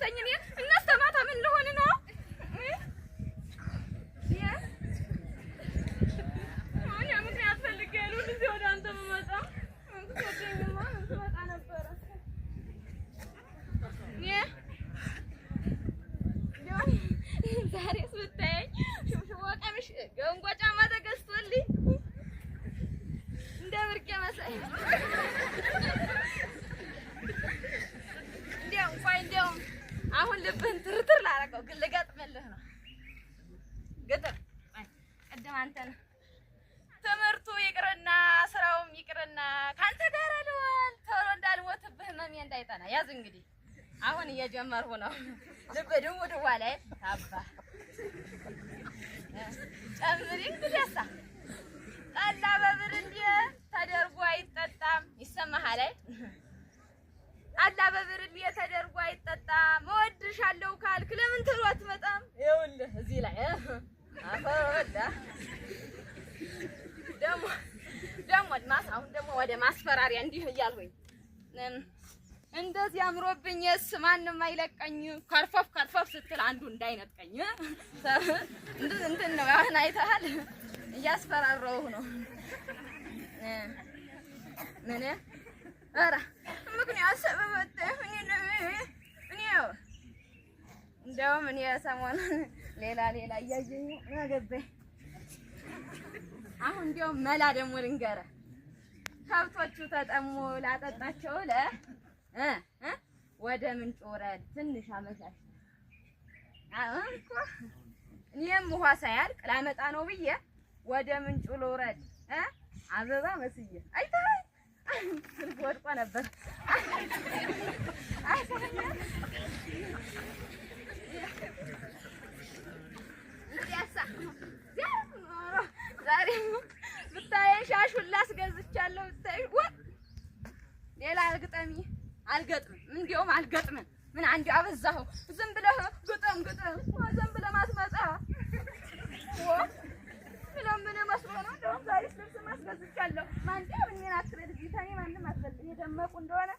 አቃተኝ እኔ እናስተማታ ምን ልሆን ነው አሁን ያ ምክንያት ፈልጌ ነው እዚህ ወደ አንተ መጣ እንኳን ትመጣ ነበር ዛሬስ ብታየኝ ሽብሽቦ ቀሚስ ገንጎ ጫማ ተገዝቶልኝ እንደ ብርቄ መሳይ እንደው አሁን ልብህን ትርትር ላደርገው ግን ልገጥምልህ ነው። ግጥም ቅድም አንተን ትምህርቱ ይቅርና ስራውም ይቅርና ካንተ ጋር ልዋል ቶሎ እንዳልሞትብህ ህመሜ እንዳይጠና ያዝ እንግዲህ አሁን እየጀመርሁ ነው። ልብ ድው ድዋ ላይ ታባ ጨምሪ እንግዲያሳ ጠላ በብርሌ ተደርጎ አይጠጣም ይሰማሃል ላይ ጠላ በብርሌ ተደርጎ አይጠጣም እወድሻለሁ ካልክ ለምን ትሎ አትመጣም ይኸውልህ እዚህ ላይ አፈወዳ ደሞ አሁን ደግሞ ወደ ማስፈራሪያ እንዲህ እያልሁኝ እንደዚህ አምሮብኝስ ማንም አይለቀኝ ከርፈፍ ስትል አንዱ እንዳይነጥቀኝ እንትን ነው አሁን አይተሃል እያስፈራራሁ ነው ምን ኧረ ምክንያት ሰበበተ እንደውም እኔ ሰሞኑን ሌላ እያየኝ አገባኝ አሁን እንደውም መላ ደግሞ ልንገርህ ከብቶቹ ተጠሙ ላጠጣቸው ወደ ምንጭ ወረድ ትንሽ አመሻሽ አሁን እኮ እኔም ውሃ ሳያልቅ ላመጣ ነው ብዬ ወደ ምንጩ ልውረድ አበባ መስዬ አይተኸኝ ስልክ ወድቆ ነበር ዛሬ ብታየኝ ሻሹን ላስገዝቻለሁ ብታይ ሌላ አልገጥምም እንደውም አልገጥምም ምን አንዴ አበዛኸው ዝም ብለህ ግጥም ዝም ብለህ ማስመጣ ምን መስሎ ነው እንደውም ዛሬ ልብስ ማስገዝቻለሁ ማንዴ ምን አትበል ቢታኔ ማንንም አትበል የደመቁ እንደሆነ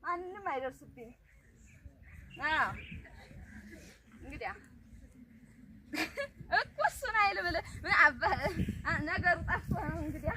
ማንንም አይደርስብኝ እንግዲህ እኮ እሱን አይል ብለህ ምን አባህ ነገሩ ጠፍቶ ነው እንግዲህ